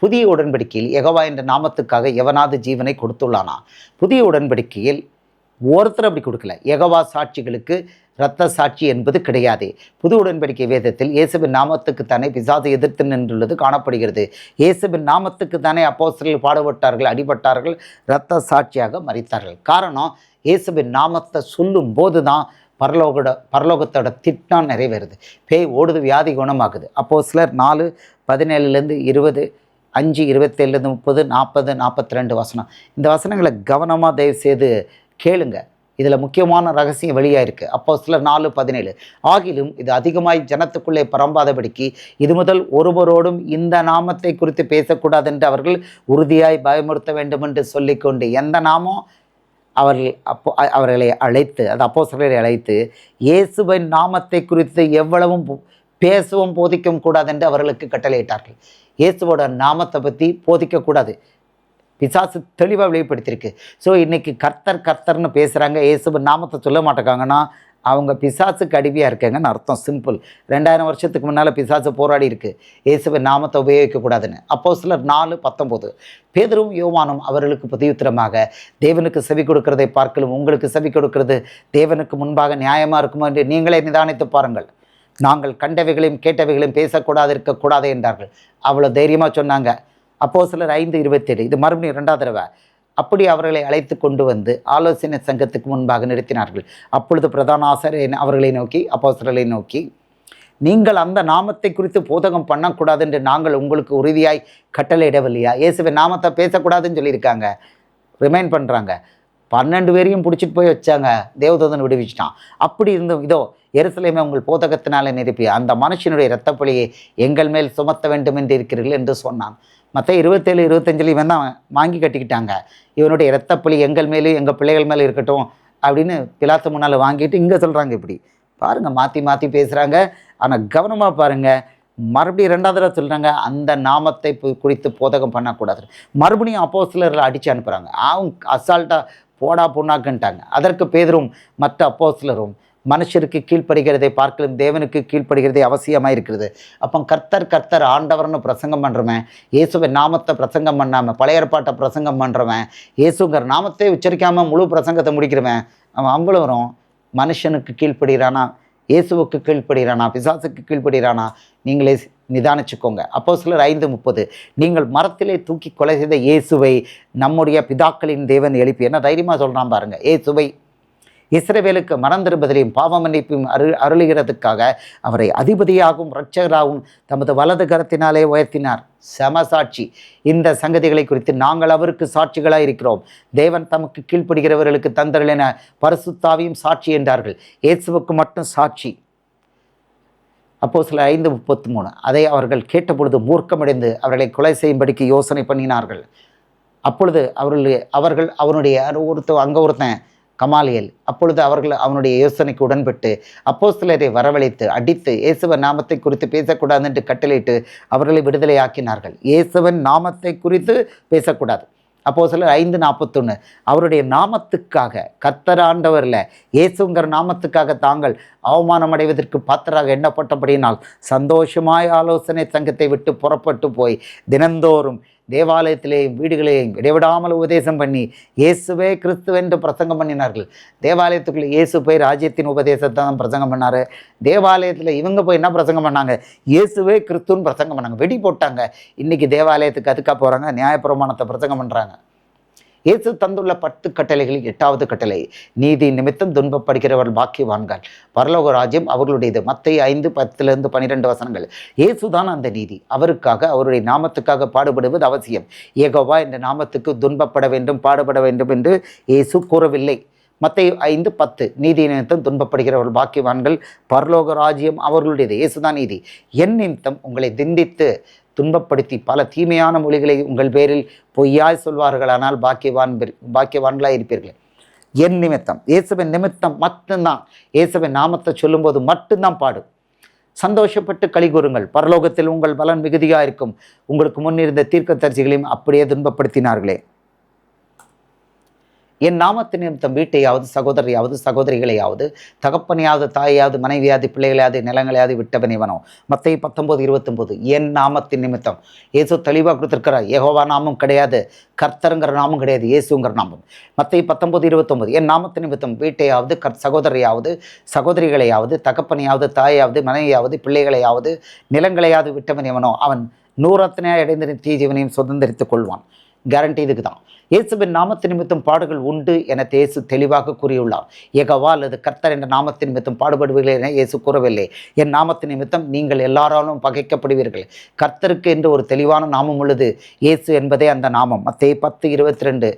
புதிய உடன்படிக்கையில் யெகோவா என்ற நாமத்துக்காக எவனாவது ஜீவனை கொடுத்துள்ளானா? புதிய உடன்படிக்கையில் ஒருத்தர் அப்படி கொடுக்கல. யெகோவா சாட்சிகளுக்கு இரத்த சாட்சி என்பது கிடையாது. புது உடன்படிக்கை வேதத்தில் இயேசுவின் நாமத்துக்கு தானே பிசாசு எதிர்த்து நின்றுள்ளது காணப்படுகிறது. இயேசுவின் நாமத்துக்கு தானே அப்போஸ்தலர்கள் பாடுபட்டார்கள், அடிபட்டார்கள், இரத்த சாட்சியாக மரித்தார்கள். காரணம், இயேசுவின் நாமத்தை சொல்லும் போது தான் பரலோகத்தோட திட்டம் நிறைவேறுது. பேய் ஓடுது, வியாதி குணமாகுது. அப்போஸ்தலர் 4:17 20, 5:27 30, 40, 42 வசனம். இந்த வசனங்களை கவனமாக தயவு செய்து கேளுங்க. இதில் முக்கியமான ரகசியம் வெளியாக இருக்குது. அப்போஸ்தலர் 4:17 ஆகிலும் இது அதிகமாய் ஜனத்துக்குள்ளே பரம்பாதபடிக்கு இது முதல் ஒருவரோடும் இந்த நாமத்தை குறித்து பேசக்கூடாது என்று அவர்கள் உறுதியாய் பயமுறுத்த வேண்டும் என்று சொல்லிக்கொண்டு, எந்த நாமம் அவர்களை அழைத்து, அது அப்போஸ்தலரை அழைத்து இயேசுவின் நாமத்தை குறித்து எவ்வளவும் பேசவும் போதிக்கவும் கூடாது என்று அவர்களுக்கு கட்டளையிட்டார்கள். இயேசுவோட நாமத்தை பற்றி போதிக்கக்கூடாது. பிசாசு தெளிவாக வெளிப்படுத்தியிருக்கு. ஸோ இன்றைக்கி கர்த்தர்னு பேசுகிறாங்க, இயேசுவின் நாமத்தை சொல்ல மாட்டேங்காங்கன்னா அவங்க பிசாசுக்கு அடிமையாக இருக்காங்கன்னு அர்த்தம். சிம்பிள். 2000 வருஷத்துக்கு முன்னால் பிசாசு போராடி இருக்குது இயேசுவின் நாமத்தை உபயோகிக்கக்கூடாதுன்னு. அப்போஸ்தலர் 4:19 பேதுருவும் யோவானும் அவர்களுக்கு பிரதியுத்தரமாக, தேவனுக்கு செவி கொடுக்கிறதை பார்க்கலும் உங்களுக்கு செவி கொடுக்கிறது தேவனுக்கு முன்பாக நியாயமாக இருக்குமோ என்று நீங்களே நிதானித்து பாருங்கள். நாங்கள் கண்டவைகளையும் கேட்டவைகளையும் பேசக்கூடாது இருக்கக்கூடாது என்றார்கள். அவ்வளோ தைரியமாக சொன்னாங்க. அப்போஸ்தலர் 5:27 இது மறுபடியும் 2வது தடவை. அப்படி அவர்களை அழைத்து கொண்டு வந்து ஆலோசனை சங்கத்துக்கு முன்பாக நிறுத்தினார்கள். அப்பொழுது பிரதான ஆசாரியர் அவர்களை நோக்கி, அப்போஸ்தலரை நோக்கி, நீங்கள் அந்த நாமத்தை குறித்து போதகம் பண்ணக்கூடாது என்று நாங்கள் உங்களுக்கு உறுதியாய் கட்டளையிடவில்லையா? இயேசுவின் நாமத்தை பேசக்கூடாதுன்னு சொல்லியிருக்காங்க. ரிமைண்ட் பண்ணுறாங்க. 12 பேரையும் பிடிச்சிட்டு போய் வச்சாங்க. தேவதூதன் விடுவிச்சிட்டான். அப்படி இருந்தும் இதோ எருசலேமை உங்கள் போதகத்தினாலே நிரப்பி அந்த மனுஷனுடைய இரத்தப்பழியை எங்கள் மேல் சுமத்த வேண்டும் என்று இருக்கிறீர்கள் என்று சொன்னான். மற்ற 27-25 இவன் தான் வாங்கி கட்டிக்கிட்டாங்க. இவனுடைய இரத்தப்பழி எங்கள் மேலும் எங்கள் பிள்ளைகள் மேலே இருக்கட்டும் அப்படின்னு பிலாத்து முன்னால் வாங்கிட்டு இங்கே சொல்கிறாங்க. இப்படி பாருங்கள், மாற்றி மாற்றி பேசுகிறாங்க. ஆனால் கவனமாக பாருங்கள், மறுபடியும் 2வது தடவை சொல்கிறாங்க, அந்த நாமத்தை குறித்து போதகம் பண்ணக்கூடாது. மறுபடியும் அப்போஸ்தலர்களை அடித்து அனுப்புகிறாங்க. அவங்க அசால்ட்டாக போடா பொண்ணாக்குன்ட்டாங்க. அதற்கு பேதுரும் மற்ற அப்போஸ்தலரும் மனுஷருக்கு கீழ்ப்படுகிறதை பார்க்கலும் தேவனுக்கு கீழ்ப்படுகிறதே அவசியமாக இருக்கிறது. அப்போ கர்த்தர் ஆண்டவர்னு பிரசங்கம் பண்ணுறவன், இயேசுவின் நாமத்தை பிரசங்கம் பண்ணாமல் பழைய ஏற்பாட்டை பிரசங்கம் பண்ணுறவன், இயேசுங்கிற நாமத்தை உச்சரிக்காமல் முழு பிரசங்கத்தை முடிக்கிறவன், அவன் அவ்வளவரும் மனுஷனுக்கு கீழ்ப்படுகிறானா, இயேசுவுக்கு கீழ்ப்படுகிறானா, பிசாசுக்கு கீழ்ப்படுகிறானா? நீங்களே நிதானிச்சுக்கோங்க. அப்போஸ்தலர் 5:30 நீங்கள் மரத்திலே தூக்கி கொலை செய்த இயேசுவை நம்முடைய பிதாக்களின் தேவன் எழுப்பி, என்ன தைரியமாக சொல்கிறான் பாருங்கள். இயேசுவை இஸ்ரவேலுக்கு மறந்திருப்பதிலையும் பாவ மன்னிப்பையும் அருளுகிறதுக்காக அவரை அதிபதியாகவும் இரட்சகராகவும் தமது வலது கரத்தினாலே உயர்த்தினார். சமசாட்சி. இந்த சங்கதிகளை குறித்து நாங்கள் அவருக்கு சாட்சிகளாக இருக்கிறோம். தேவன் தமக்கு கீழ்ப்படுகிறவர்களுக்கு தந்தருளின பரிசுத்தாவியும் சாட்சி என்றார்கள். இயேசுவுக்கு மட்டும் சாட்சி. அப்போஸ்தலர் 5:33 அதை அவர்கள் கேட்டபொழுது மூர்க்கமடைந்து அவர்களை கொலை செய்யும்படிக்கு யோசனை பண்ணினார்கள். அப்பொழுது அவர்கள் அவனுடைய ஒருத்தன் கமாலியல். அப்பொழுது அவர்கள் அவனுடைய யோசனைக்கு உடன்பட்டு அப்போஸ்தலரை வரவழைத்து அடித்து இயேசுவின் நாமத்தை குறித்து பேசக்கூடாது என்று கட்டளையிட்டு அவர்களை விடுதலையாக்கினார்கள். இயேசுவின் நாமத்தை குறித்து பேசக்கூடாது. அப்போஸ்தலர் 5:41 அவருடைய நாமத்துக்காக கர்த்தராண்டவரில் இயேசுங்கிற நாமத்துக்காக தாங்கள் அவமானம் அடைவதற்கு பாத்திராக எண்ணப்பட்டபடியினால் சந்தோஷமாய் ஆலோசனை சங்கத்தை விட்டு புறப்பட்டு போய் தினந்தோறும் தேவாலயத்திலேயும் வீடுகளையும் இடைவிடாமல் உபதேசம் பண்ணி இயேசுவே கிறிஸ்துவென்று பிரசங்கம் பண்ணினார்கள். தேவாலயத்துக்குள்ளே இயேசு போய் ராஜ்யத்தின் உபதேசத்தை தான் பிரசங்கம் பண்ணார். தேவாலயத்தில் இவங்க போய் என்ன பிரசங்கம் பண்ணாங்க? இயேசுவே கிறிஸ்துன்னு பிரசங்கம் பண்ணாங்க. வெடி போட்டாங்க. இன்றைக்கி தேவாலயத்துக்கு அதுக்காக போகிறாங்க, நியாயப்பிரமாணத்தை பிரசங்கம் பண்ணுறாங்க. இயேசு தந்துள்ள 10 கட்டளைகளில் 8வது கட்டளை, நீதி நிமித்தம் துன்பப்படுகிறவர்கள் பாக்கியவான்கள், பரலோக ராஜ்யம் அவர்களுடையது. மத்தேயு 5:10-12 வசனங்கள். இயேசுதான் அந்த நீதி. அவருக்காக அவருடைய நாமத்துக்காக பாடுபடுவது அவசியம். யெகோவா என்ற நாமத்துக்கு துன்பப்பட வேண்டும், பாடுபட வேண்டும் என்று இயேசு கூறவில்லை. மத்தேயு 5:10 நீதி நிமித்தம் துன்பப்படுகிறவர்கள் பாக்கியவான்கள், பரலோக ராஜ்யம் அவர்களுடையது. இயேசுதான் நீதி. என் நிமித்தம் உங்களை திண்டித்து துன்பப்படுத்தி பல தீமையான மொழிகளை உங்கள் பேரில் பொய்யாய் சொல்வார்களானால் பாக்கியவான்களாக இருப்பீர்கள். என் நிமித்தம், இயேசுவின் நிமித்தம் மட்டும்தான், இயேசுவின் நாமத்தை சொல்லும்போது மட்டும்தான் பாடு. சந்தோஷப்பட்டு களி கூறுங்கள், பரலோகத்தில் உங்கள் பலன் மிகுதியாக இருக்கும். உங்களுக்கு முன்னிருந்த தீர்க்கதரிசிகளையும் அப்படியே துன்பப்படுத்தினார்களே. என் நாமத்து நிமித்தம் வீட்டையாவது சகோதரியாவது சகோதரிகளையாவது தகப்பனையாவது தாயாவது மனைவியாவது பிள்ளைகளையாவது நிலங்களையாவது விட்டவன் இவனோ. மத்தேயு 19:29. என் நாமத்தின் நிமித்தம். இயேசு தெளிவாக கொடுத்துருக்கிறார். யெகோவா நாமம் கிடையாது, கர்த்தருங்கிற நாமம் கிடையாது, இயேசுங்கிற நாமம். மத்தேயு 19:29. என் நாமத்து நிமித்தம் வீட்டையாவது சகோதரியாவது சகோதரிகளையாவது தகப்பனையாவது தாயாவது மனைவியாவது பிள்ளைகளையாவது நிலங்களையாவது விட்டவன் எவனோ அவன் 100 அடைந்த நித்திய ஜீவனையும் சுதந்திரித்துக் கொள்வான். கேரண்டி இதுக்கு தான். இயேசுவின் நாமத்து நிமித்தம் பாடுகள் உண்டு என இயேசு தெளிவாக கூறியுள்ளார். யெகோவா அல்லது கர்த்தர் என்ற நாமத்து நிமித்தம் பாடுபடுவீர்கள் என இயேசு கூறவில்லை. என் நாமத்து நிமித்தம் நீங்கள் எல்லாராலும் பகைக்கப்படுவீர்கள். கர்த்தருக்கு என்று ஒரு தெளிவான நாமம் உள்ளது. இயேசு என்பதே அந்த நாமம். மத்தேயு 10:22.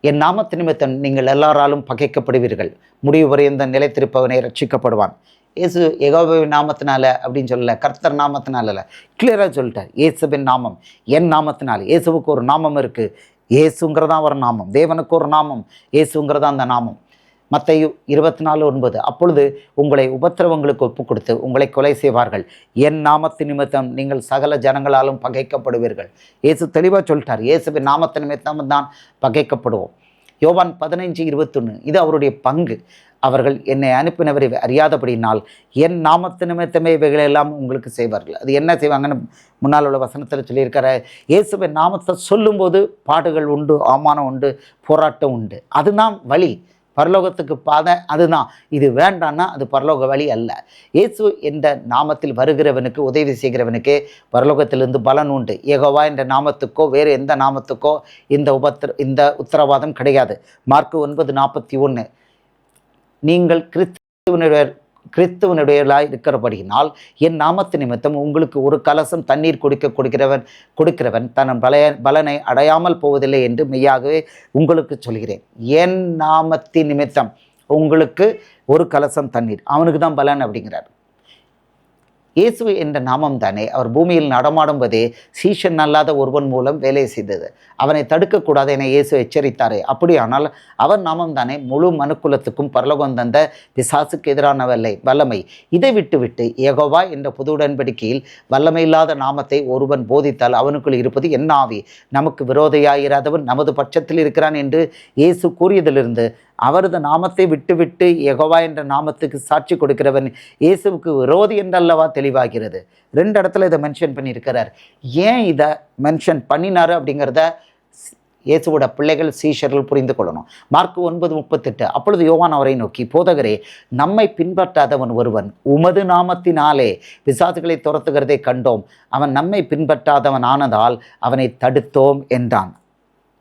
என் நாமத்து நிமித்தம் நீங்கள் எல்லாராலும் பகைக்கப்படுவீர்கள். முடிவு வரைந்த நிலைத்திருப்பவனை ரட்சிக்கப்படுவான். இயேசு யெகோவாவின் நாமத்தினால அப்படின்னு சொல்லலை, கர்த்தர் நாமத்தினால இல்லை, கிளியராக சொல்லிட்டார். இயேசுவின் நாமம் என் நாமத்தினால. இயேசுவுக்கு ஒரு நாமம் இருக்குது. இயேசுங்கிறதான் ஒரு நாமம். தேவனுக்கு ஒரு நாமம், இயேசுங்கிறதா அந்த நாமம். மத்தேயு 24:9. அப்பொழுது உங்களை உபத்திரவங்களுக்கு ஒப்பு கொடுத்து உங்களை கொலை செய்வார்கள். என் நாமத்து நிமித்தம் நீங்கள் சகல ஜனங்களாலும் பகைக்கப்படுவீர்கள். இயேசு தெளிவாக சொல்லிட்டார். இயேசுவின் நாமத்து நிமித்தம் தான் பகைக்கப்படுவோம். யோவான் 15:21. இது அவருடைய பங்கு. அவர்கள் என்னை அனுப்பினவரை அறியாதபடினால் என் நாமத்து நிமித்தமே இவைகளெல்லாம் உங்களுக்கு செய்வார்கள். அது என்ன செய்வாங்கன்னு முன்னால் உள்ள வசனத்தில் சொல்லியிருக்கிற. இயேசுவின் நாமத்தை சொல்லும்போது பாடுகள் உண்டு, அவமானம் உண்டு, போராட்டம் உண்டு. அதுதான் வழி, பரலோகத்துக்கு பாதை அதுதான். இது வேண்டான்னா அது பரலோக வழி அல்ல. இயேசு என்ற நாமத்தில் வருகிறவனுக்கு உதவி செய்கிறவனுக்கு பரலோகத்திலிருந்து பலன் உண்டு. யெகோவா என்ற நாமத்துக்கோ வேறு எந்த நாமத்துக்கோ இந்த உத்தரவாதம் கிடையாது. மார்க்கு 9:41. நீங்கள் கிறிஸ்துவனுடையவர்களாய் இருக்கிறபடியினால் என் நாமத்து நிமித்தம் உங்களுக்கு ஒரு கலசம் தண்ணீர் கொடுக்கிறவன் தன் பலனை அடையாமல் போவதில்லை என்று மெய்யாகவே உங்களுக்கு சொல்கிறேன். என் நாமத்தின் நிமித்தம் உங்களுக்கு ஒரு கலசம் தண்ணீர், அவனுக்கு தான் பலன் அப்படிங்கிறார். இயேசு என்ற நாமம் தானே அவர் பூமியில் நடமாடும்போதே சீஷன் அல்லாத ஒருவன் மூலம் வேலை செய்தது. அவனை தடுக்கக்கூடாது என இயேசு எச்சரித்தாரே. அப்படியானால் அவர் நாமம் தானே முழு மனுக்குலத்துக்கும் பரலோகம் தந்த பிசாசுக்கு எதிரான வல்லமை. இதை விட்டு யெகோவா என்ற புது உடன்படிக்கையில் வல்லமையில்லாத நாமத்தை ஒருவன் போதித்தால் அவனுக்குள் இருப்பது என்ன ஆவி? நமக்கு விரோதையாயிராதவன் நமது பட்சத்தில் இருக்கிறான் என்று இயேசு கூறியதிலிருந்து அவரது நாமத்தை விட்டு யெகோவா என்ற நாமத்துக்கு சாட்சி கொடுக்கிறவன் இயேசுவுக்கு விரோதி என்றல்லவா தெளிவாகிறது. 2 இடத்துல இதை மென்ஷன் பண்ணியிருக்கிறார். ஏன் இதை மென்ஷன் பண்ணினார் அப்படிங்கிறத இயேசுவோட பிள்ளைகள் சீஷர்கள் புரிந்து கொள்ளணும். மார்க்கு 9:38. அப்பொழுது யோவான் அவரை நோக்கி, போதகரே, நம்மை பின்பற்றாதவன் ஒருவன் உமது நாமத்தினாலே பிசாசுகளை துரத்துகிறதை கண்டோம். அவன் நம்மை பின்பற்றாதவன் ஆனதால் அவனை தடுத்தோம் என்றான்.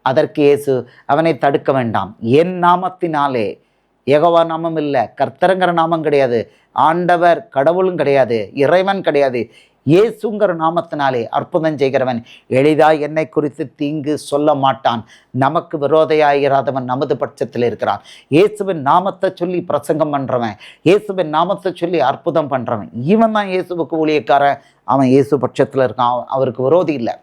அதற்கு இயேசு, அவனை தடுக்க வேண்டாம், என் நாமத்தினாலே. யெகோவா நாமம் இல்லை, கர்த்தருங்கிற நாமம் கிடையாது, ஆண்டவர் கடவுளும் கிடையாது, இறைவன் கிடையாது, இயேசுங்கிற நாமத்தினாலே அற்புதம் செய்கிறவன் எளிதாய் என்னை குறித்து தீங்கு சொல்ல மாட்டான். நமக்கு விரோதையாகிறாதவன் நமது பட்சத்தில் இருக்கிறான். இயேசுவின் நாமத்தை சொல்லி பிரசங்கம் பண்ணுறவன், இயேசுவின் நாமத்தை சொல்லி அற்புதம் பண்ணுறவன், இவன் தான் இயேசுவுக்கு ஊழியக்காரன். அவன் இயேசு பட்சத்தில் இருக்கான், அவருக்கு விரோதி இல்லை.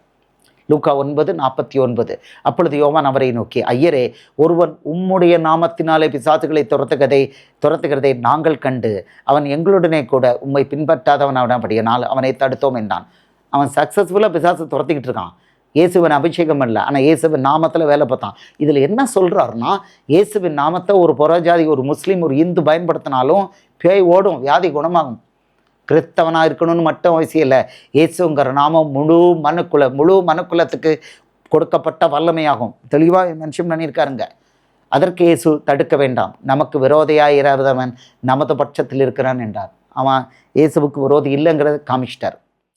லூக்கா 9:49. அப்பொழுது யோவான் அவரை நோக்கி, ஐயரே, ஒருவன் உம்முடைய நாமத்தினாலே பிசாசுகளை துரத்துகிறதை நாங்கள் கண்டு அவன் எங்களுடனே கூட உம்மை பின்பற்றாதவனானபடியினால் அவனை தடுத்தோம் என்றான். அவன் சக்ஸஸ்ஃபுல்லாக பிசாசு துரத்திக்கிட்டு இருக்கான். இயேசுவின் அபிஷேகம் இல்லை, ஆனால் இயேசுவின் நாமத்தில் வேலை பார்த்தான். இதில் என்ன சொல்கிறாருன்னா, இயேசுவின் நாமத்தை ஒரு புறஜாதி, ஒரு முஸ்லீம், ஒரு இந்து பயன்படுத்தினாலும் பேய் ஓடும், வியாதி குணமாகும். கிறிஸ்தவனாக இருக்கணும்னு மட்டும் அவசியம் இல்லை. இயேசுங்கிற நாமம் முழு மனுக்குலத்துக்கு கொடுக்கப்பட்ட வல்லமையாகும். தெளிவாக மென்ஷன் பண்ணியிருக்காருங்க. அதற்கு இயேசு தடுக்க வேண்டாம், நமக்கு விரோதியாயிராதவன் நமது பட்சத்தில் இருக்கிறான் என்றார். அவன் இயேசுவுக்கு விரோதி இல்லைங்கிறத காமிச்சிட்டார்.